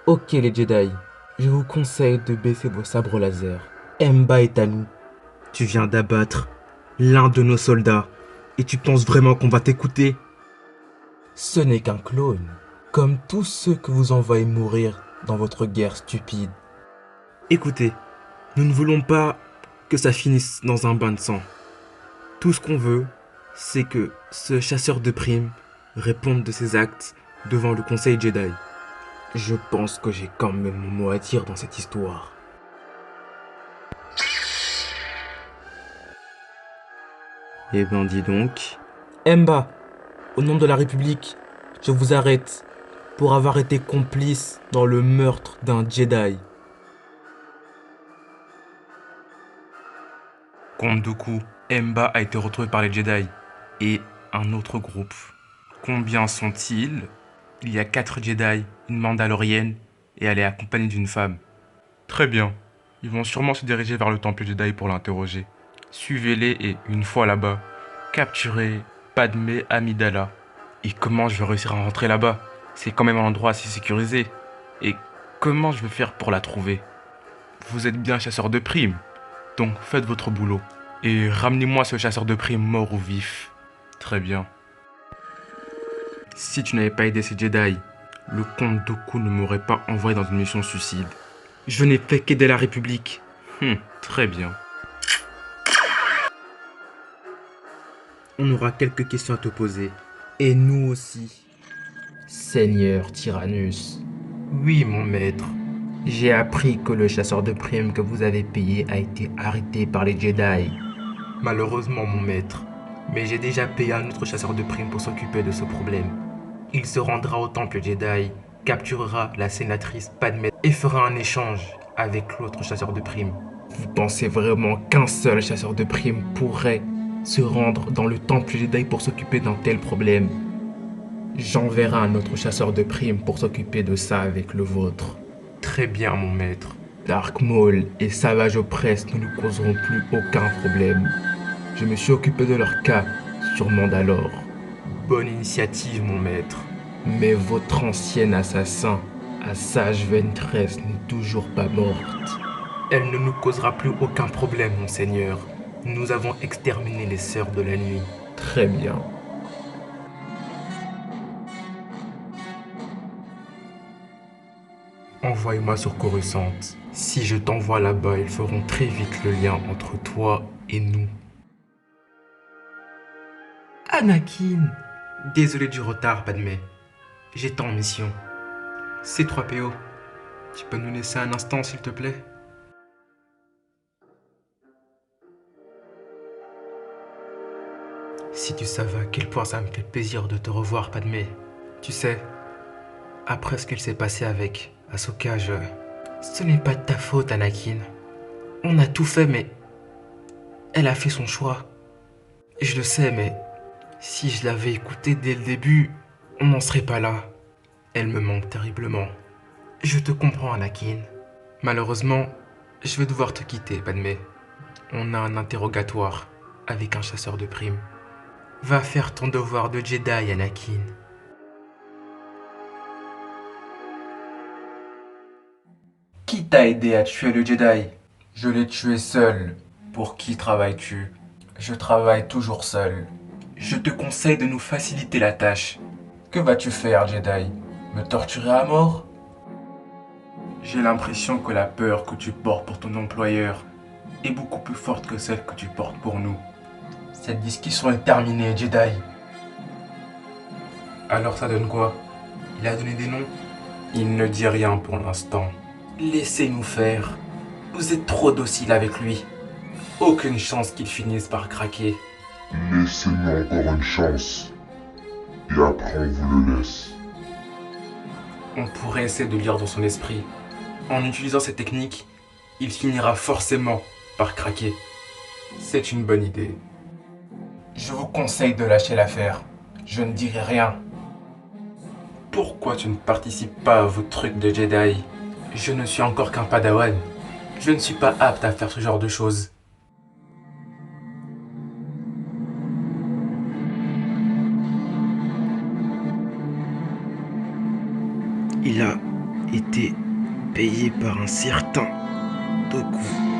Ok les Jedi, je vous conseille de baisser vos sabres laser. Emba est à nous. Tu viens d'abattre l'un de nos soldats et tu penses vraiment qu'on va t'écouter? Ce n'est qu'un clone, comme tous ceux que vous envoyez mourir dans votre guerre stupide. Écoutez, nous ne voulons pas que ça finisse dans un bain de sang. Tout ce qu'on veut, c'est que ce chasseur de primes réponde de ses actes devant le Conseil Jedi. Je pense que j'ai quand même mon mot à dire dans cette histoire. Eh ben dis donc. Emba, au nom de la République, je vous arrête pour avoir été complice dans le meurtre d'un Jedi. Comte Dooku, Emba a été retrouvé par les Jedi et un autre groupe. Combien sont-ils? Il y a 4 Jedi, une Mandalorienne et elle est accompagnée d'une femme. Très bien. Ils vont sûrement se diriger vers le temple Jedi pour l'interroger. Suivez-les et, une fois là-bas, capturez Padmé Amidala. Et comment je vais réussir à rentrer là-bas? C'est quand même un endroit assez sécurisé. Et comment je vais faire pour la trouver? Vous êtes bien chasseur de primes, donc faites votre boulot. Et ramenez-moi ce chasseur de primes mort ou vif. Très bien. Si tu n'avais pas aidé ces Jedi, le comte Dooku ne m'aurait pas envoyé dans une mission suicide. Je n'ai fait qu'aider la République. Très bien. On aura quelques questions à te poser. Et nous aussi. Seigneur Tyrannus. Oui, mon maître. J'ai appris que le chasseur de primes que vous avez payé a été arrêté par les Jedi. Malheureusement, mon maître. Mais j'ai déjà payé un autre chasseur de primes pour s'occuper de ce problème. Il se rendra au temple Jedi, capturera la sénatrice Padmé et fera un échange avec l'autre chasseur de primes. Vous pensez vraiment qu'un seul chasseur de primes pourrait se rendre dans le temple Jedi pour s'occuper d'un tel problème? J'enverrai un autre chasseur de primes pour s'occuper de ça avec le vôtre. Très bien, mon maître. Dark Maul et Savage Opress ne nous causeront plus aucun problème. Je me suis occupé de leur cas sur Mandalore. Bonne initiative, mon maître. Mais votre ancienne assassin, Asajj Ventress, n'est toujours pas morte. Elle ne nous causera plus aucun problème, monseigneur. Nous avons exterminé les sœurs de la nuit. Très bien. Envoie-moi sur Coruscant. Si je t'envoie là-bas, ils feront très vite le lien entre toi et nous. Anakin! Désolé du retard, Padmé. J'étais en mission. C3PO, tu peux nous laisser un instant, s'il te plaît? Si tu savais à quel point ça me fait plaisir de te revoir, Padmé. Tu sais, après ce qu'il s'est passé avec Ahsoka, Ce n'est pas de ta faute, Anakin. On a tout fait, mais elle a fait son choix. Je le sais, mais si je l'avais écoutée dès le début, on n'en serait pas là. Elle me manque terriblement. Je te comprends, Anakin. Malheureusement, je vais devoir te quitter, Padmé. On a un interrogatoire avec un chasseur de primes. Va faire ton devoir de Jedi, Anakin. Qui t'a aidé à tuer le Jedi? Je l'ai tué seul. Pour qui travailles-tu? Je travaille toujours seul. Je te conseille de nous faciliter la tâche. Que vas-tu faire, Jedi? Me torturer à mort? J'ai l'impression que la peur que tu portes pour ton employeur est beaucoup plus forte que celle que tu portes pour nous. Cette discussion est terminée, Jedi. Alors ça donne quoi? Il a donné des noms? Il ne dit rien pour l'instant. Laissez-nous faire. Vous êtes trop docile avec lui. Aucune chance qu'il finisse par craquer. Laissez-nous encore une chance. Et après on vous le laisse. On pourrait essayer de lire dans son esprit. En utilisant cette technique, il finira forcément par craquer. C'est une bonne idée. Je vous conseille de lâcher l'affaire. Je ne dirai rien. Pourquoi tu ne participes pas à vos trucs de Jedi? Je ne suis encore qu'un padawan. Je ne suis pas apte à faire ce genre de choses. Il été payé par un certain Doku.